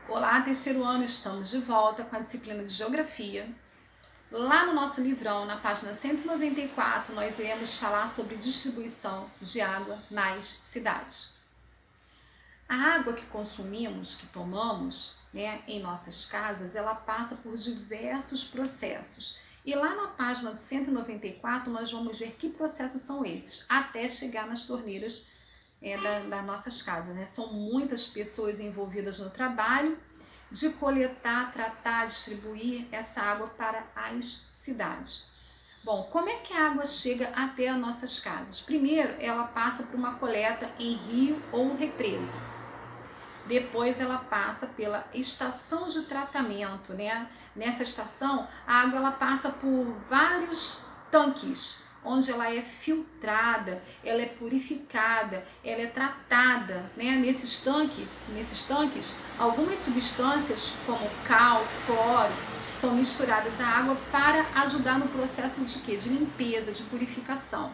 Olá, terceiro ano, estamos de volta com a disciplina de Geografia. Lá no nosso livrão, na página 194, nós iremos falar sobre distribuição de água nas cidades. A água que consumimos, que tomamos, em nossas casas, ela passa por diversos processos. E lá na página 194, nós vamos ver que processos são esses, até chegar nas torneiras das nossas casas. São muitas pessoas envolvidas no trabalho de coletar, tratar, distribuir essa água para as cidades. Bom, como é que a água chega até as nossas casas? Primeiro, ela passa por uma coleta em rio ou represa. Depois ela passa pela estação de tratamento, Nessa estação, a água ela passa por vários tanques, onde ela é filtrada, ela é purificada, ela é tratada, Nesses tanques, algumas substâncias como cal, cloro, são misturadas à água para ajudar no processo de quê? De limpeza, de purificação.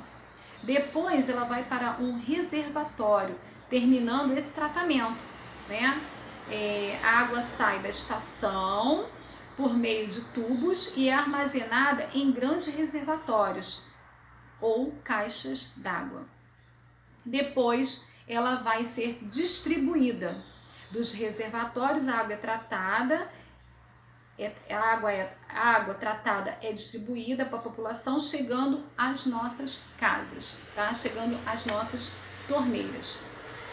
Depois ela vai para um reservatório, terminando esse tratamento. A água sai da estação por meio de tubos e é armazenada em grandes reservatórios ou caixas d'água. Depois ela vai ser distribuída. Dos reservatórios a água é tratada, a água tratada é distribuída para a população, chegando às nossas casas, chegando às nossas torneiras.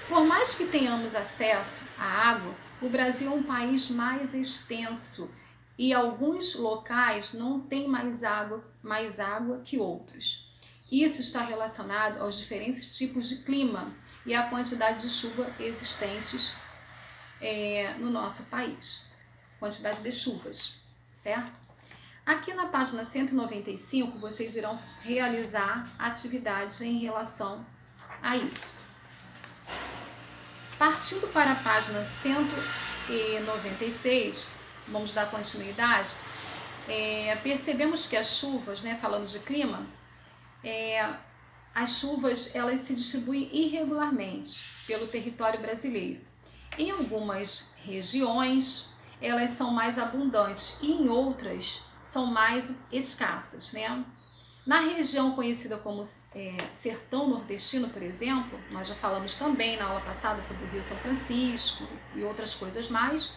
Por mais que tenhamos acesso à água, o Brasil é um país mais extenso e alguns locais não têm mais água que outros. Isso está relacionado aos diferentes tipos de clima e à quantidade de chuva existentes no nosso país. Quantidade de chuvas, certo? Aqui na página 195, vocês irão realizar atividades em relação a isso. Partindo para a página 196, vamos dar continuidade, percebemos que as chuvas, falando de clima, as chuvas elas se distribuem irregularmente pelo território brasileiro. Em algumas regiões, elas são mais abundantes e em outras são mais escassas, Na região conhecida como Sertão Nordestino, por exemplo, nós já falamos também na aula passada sobre o Rio São Francisco e outras coisas mais,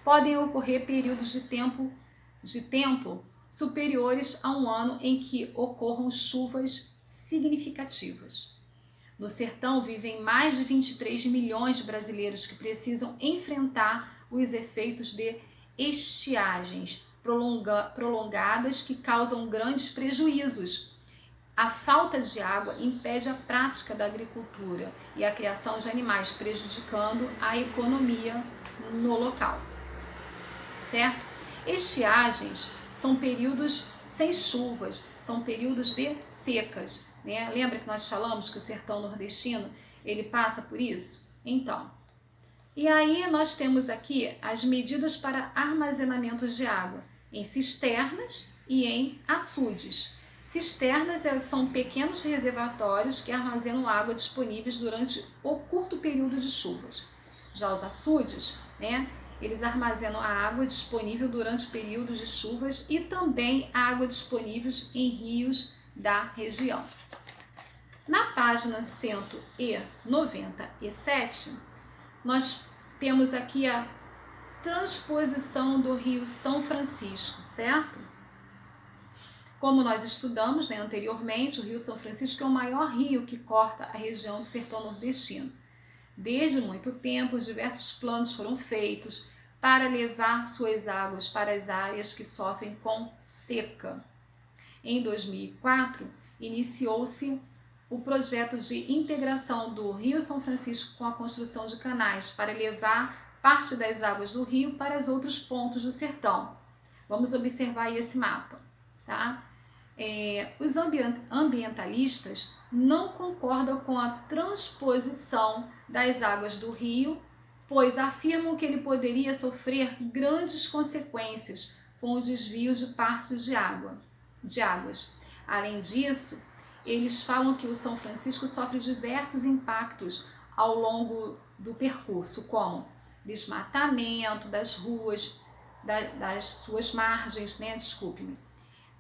podem ocorrer períodos de tempo superiores a um ano em que ocorram chuvas significativas. No sertão vivem mais de 23 milhões de brasileiros que precisam enfrentar os efeitos de estiagens prolongadas que causam grandes prejuízos. A falta de água impede a prática da agricultura e a criação de animais, prejudicando a economia no local, certo? Estiagens são períodos sem chuvas, são períodos de secas, Lembra que nós falamos que o sertão nordestino ele passa por isso? Então, e aí nós temos aqui as medidas para armazenamento de água em cisternas e em açudes. Cisternas são pequenos reservatórios que armazenam água disponíveis durante o curto período de chuvas. Já os açudes, eles armazenam a água disponível durante períodos de chuvas e também água disponível em rios da região. Na página 197, nós temos aqui a transposição do Rio São Francisco, certo? Como nós estudamos anteriormente, o Rio São Francisco é o maior rio que corta a região do sertão nordestino. Desde muito tempo, diversos planos foram feitos para levar suas águas para as áreas que sofrem com seca. Em 2004, iniciou-se o projeto de integração do Rio São Francisco com a construção de canais para levar parte das águas do rio para os outros pontos do sertão. Vamos observar aí esse mapa, tá? Os ambientalistas não concordam com a transposição das águas do rio, pois afirmam que ele poderia sofrer grandes consequências com o desvio de partes de águas. Além disso, eles falam que o São Francisco sofre diversos impactos ao longo do percurso, como desmatamento das ruas, das suas margens, né? Desculpe-me.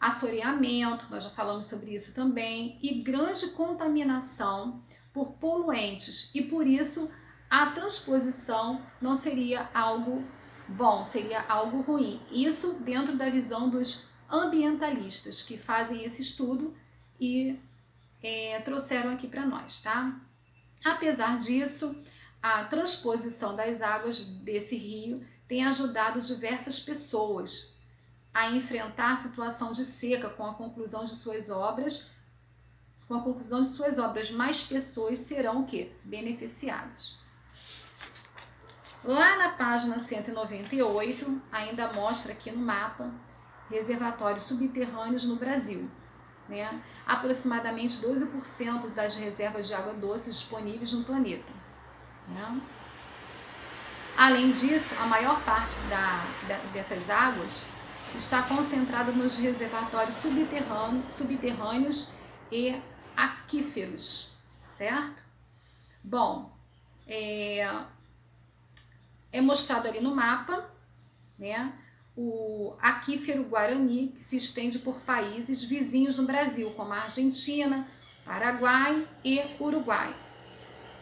Assoreamento, nós já falamos sobre isso também, e grande contaminação por poluentes, e por isso a transposição não seria algo bom, seria algo ruim. Isso dentro da visão dos ambientalistas que fazem esse estudo e trouxeram aqui para nós, tá? Apesar disso, a transposição das águas desse rio tem ajudado diversas pessoas a enfrentar a situação de seca com a conclusão de suas obras. Com a conclusão de suas obras, mais pessoas serão o quê? Beneficiadas. Lá na página 198, ainda mostra aqui no mapa reservatórios subterrâneos no Brasil. Né? Aproximadamente 12% das reservas de água doce disponíveis no planeta. Né? Além disso, a maior parte dessas águas está concentrada nos reservatórios subterrâneos e aquíferos, certo? Bom, é mostrado ali no mapa, né, o aquífero Guarani, que se estende por países vizinhos no Brasil, como a Argentina, Paraguai e Uruguai.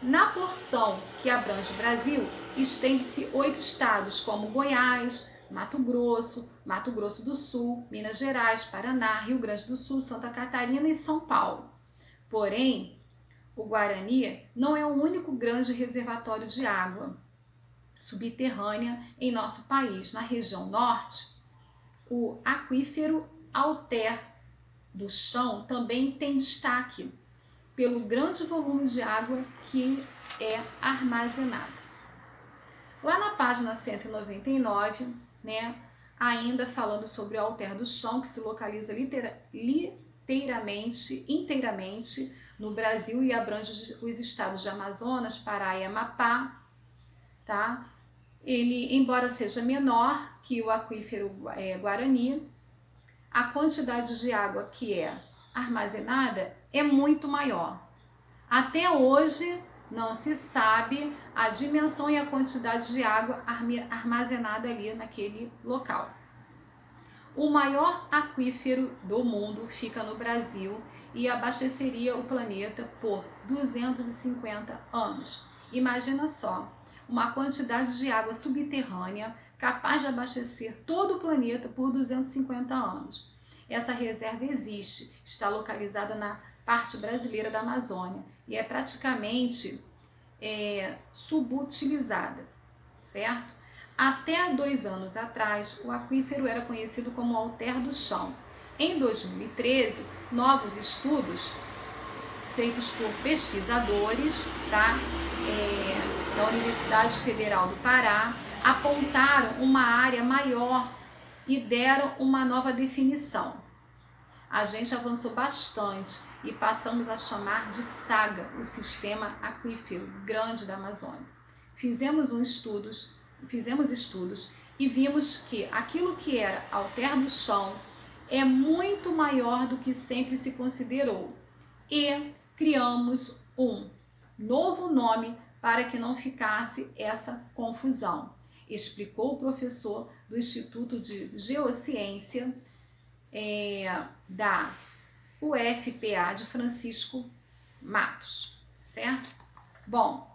Na porção que abrange o Brasil, estende-se 8 estados, como Goiás, Mato Grosso do Sul, Minas Gerais, Paraná, Rio Grande do Sul, Santa Catarina e São Paulo. Porém, o Guarani não é o único grande reservatório de água subterrânea em nosso país. Na região norte, o aquífero Alter do Chão também tem destaque pelo grande volume de água que é armazenada. Lá na página 199, né, ainda falando sobre o Alter do Chão, que se localiza inteiramente no Brasil e abrange os estados de Amazonas, Pará e Amapá, tá? Ele, embora seja menor que o aquífero Guarani, a quantidade de água que é armazenada é muito maior. Até hoje não se sabe a dimensão e a quantidade de água armazenada ali naquele local. O maior aquífero do mundo fica no Brasil e abasteceria o planeta por 250 anos. Imagina só, uma quantidade de água subterrânea capaz de abastecer todo o planeta por 250 anos. Essa reserva existe, está localizada na parte brasileira da Amazônia e é praticamente subutilizada, certo? Até 2 anos atrás, o aquífero era conhecido como Alter do Chão. Em 2013, novos estudos feitos por pesquisadores, tá? Da Universidade Federal do Pará apontaram uma área maior e deram uma nova definição. A gente avançou bastante e passamos a chamar de SAGA, o Sistema Aquífero Grande da Amazônia. Fizemos estudos e vimos que aquilo que era Alter do Chão é muito maior do que sempre se considerou e criamos um novo nome para que não ficasse essa confusão, explicou o professor do Instituto de Geociência da UFPA de Francisco Matos, certo? Bom,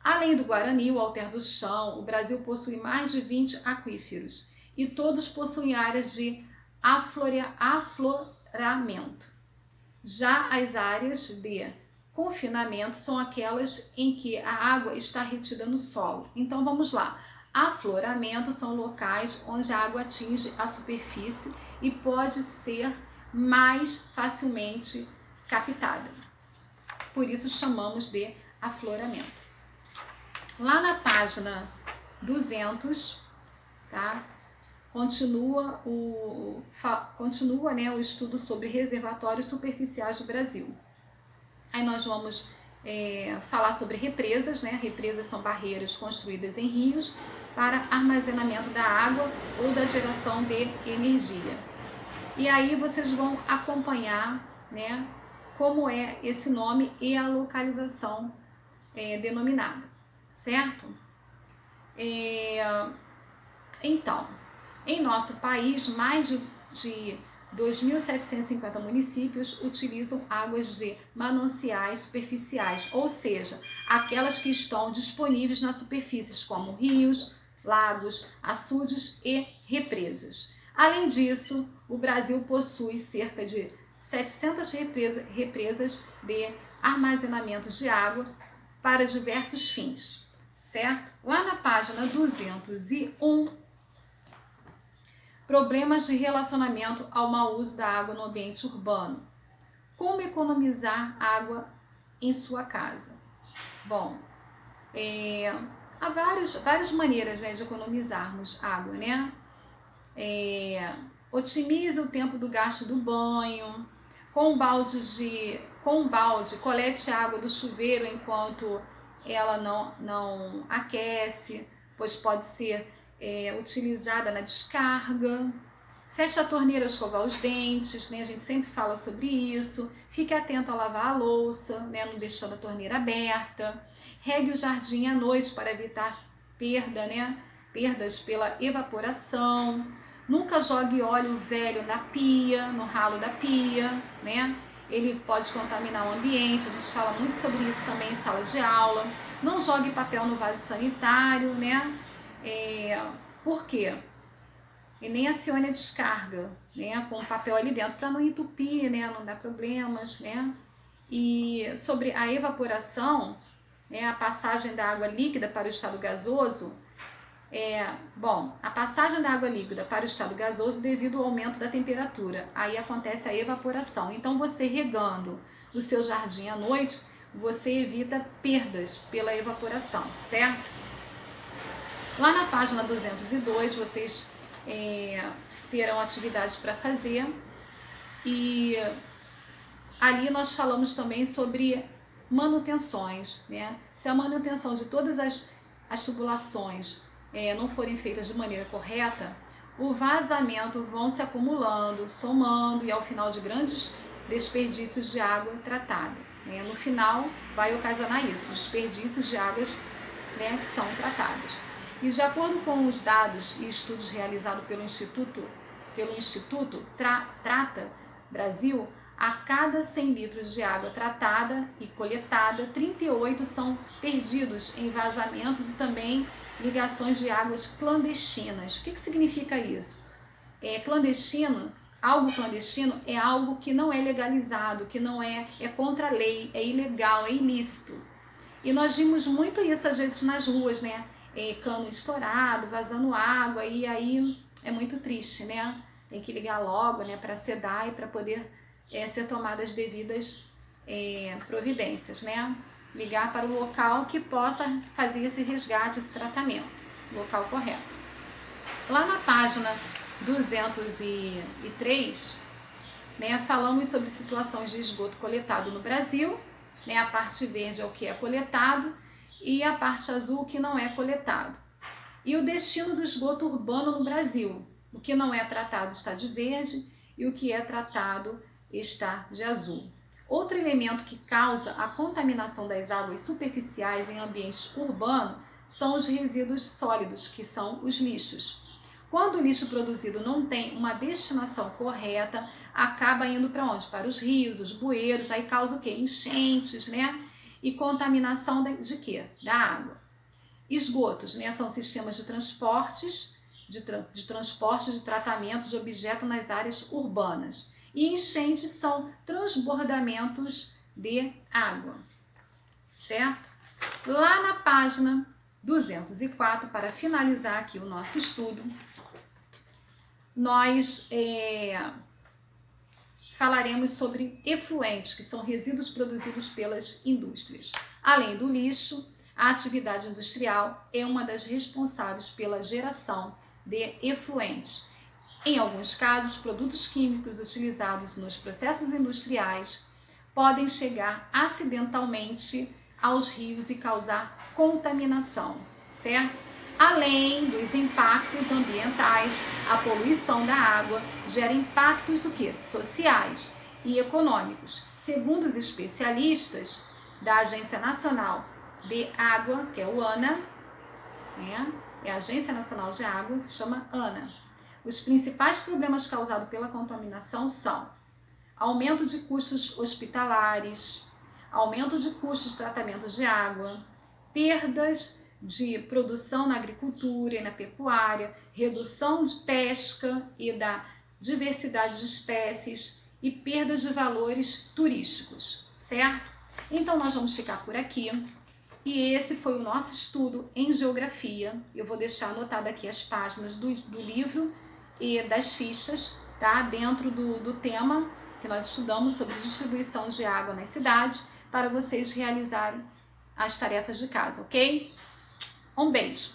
além do Guarani, o Alter do Chão, o Brasil possui mais de 20 aquíferos e todos possuem áreas de afloramento. Já as áreas de confinamento são aquelas em que a água está retida no solo. Então vamos lá. Afloramento são locais onde a água atinge a superfície e pode ser mais facilmente captada. Por isso chamamos de afloramento. Lá na página 200, tá? Continua o estudo sobre reservatórios superficiais do Brasil. Aí nós vamos falar sobre represas, né? Represas são barreiras construídas em rios para armazenamento da água ou da geração de energia. E aí vocês vão acompanhar, né, como é esse nome e a localização denominada, certo? Então, em nosso país, mais de 2.750 municípios utilizam águas de mananciais superficiais, ou seja, aquelas que estão disponíveis nas superfícies, como rios, lagos, açudes e represas. Além disso, o Brasil possui cerca de 700 represas de armazenamento de água para diversos fins, certo? Lá na página 201, problemas de relacionamento ao mau uso da água no ambiente urbano. Como economizar água em sua casa? Bom, há várias maneiras, né, de economizarmos água, né? Otimize o tempo do gasto do banho. Com um balde, colete a água do chuveiro enquanto ela não aquece, pois pode ser utilizada na descarga. Feche a torneira ao escovar os dentes, né? A gente sempre fala sobre isso. Fique atento a lavar a louça, né? Não deixando a torneira aberta. Regue o jardim à noite para evitar perdas pela evaporação. Nunca jogue óleo velho na pia, no ralo da pia, né? Ele pode contaminar o ambiente, a gente fala muito sobre isso também em sala de aula. Não jogue papel no vaso sanitário, né? Por quê? E nem acione a descarga, né? Com o papel ali dentro para não entupir, né? Não dar problemas, né? E sobre a evaporação, né? A passagem da água líquida para o estado gasoso, a passagem da água líquida para o estado gasoso devido ao aumento da temperatura. Aí acontece a evaporação. Então, você regando o seu jardim à noite, você evita perdas pela evaporação, certo? Lá na página 202, vocês terão atividades para fazer. E ali nós falamos também sobre manutenções, né? Se a manutenção de todas as tubulações não forem feitas de maneira correta, o vazamento vão se acumulando, somando e ao final de grandes desperdícios de água tratada, né? No final vai ocasionar isso, desperdícios de águas, né, que são tratadas. E de acordo com os dados e estudos realizados pelo Instituto Trata Brasil, a cada 100 litros de água tratada e coletada, 38 são perdidos em vazamentos e também ligações de águas clandestinas. O que significa isso? Algo clandestino é algo que não é legalizado, que não é contra a lei, é ilegal, é ilícito. E nós vimos muito isso às vezes nas ruas, né? Cano estourado, vazando água, e aí é muito triste, né? Tem que ligar logo, né, para sedar e para poder ser tomadas devidas providências, né? Ligar para o local que possa fazer esse resgate, esse tratamento, local correto. Lá na página 203, né, falamos sobre situações de esgoto coletado no Brasil, né? A parte verde é o que é coletado e a parte azul o que não é coletado. E o destino do esgoto urbano no Brasil: o que não é tratado está de verde e o que é tratado está de azul. Outro elemento que causa a contaminação das águas superficiais em ambiente urbano são os resíduos sólidos, que são os lixos. Quando o lixo produzido não tem uma destinação correta, acaba indo para onde? Para os rios, os bueiros, aí causa o quê? Enchentes, né? E contaminação de quê? Da água. Esgotos, né? São sistemas de transportes, de tratamento de objetos nas áreas urbanas. E enchentes são transbordamentos de água, certo? Lá na página 204, para finalizar aqui o nosso estudo, nós falaremos sobre efluentes, que são resíduos produzidos pelas indústrias. Além do lixo, a atividade industrial é uma das responsáveis pela geração de efluentes. Em alguns casos, produtos químicos utilizados nos processos industriais podem chegar acidentalmente aos rios e causar contaminação, certo? Além dos impactos ambientais, a poluição da água gera impactos o quê? Sociais e econômicos. Segundo os especialistas da Agência Nacional de Água, que é o ANA, né? é a Agência Nacional de Água, se chama ANA. Os principais problemas causados pela contaminação são aumento de custos hospitalares, aumento de custos de tratamento de água, perdas de produção na agricultura e na pecuária, redução de pesca e da diversidade de espécies e perda de valores turísticos, certo? Então nós vamos ficar por aqui e esse foi o nosso estudo em geografia. Eu vou deixar anotado aqui as páginas do livro e das fichas, tá? Dentro do tema que nós estudamos sobre distribuição de água nas cidades, para vocês realizarem as tarefas de casa, ok? Um beijo!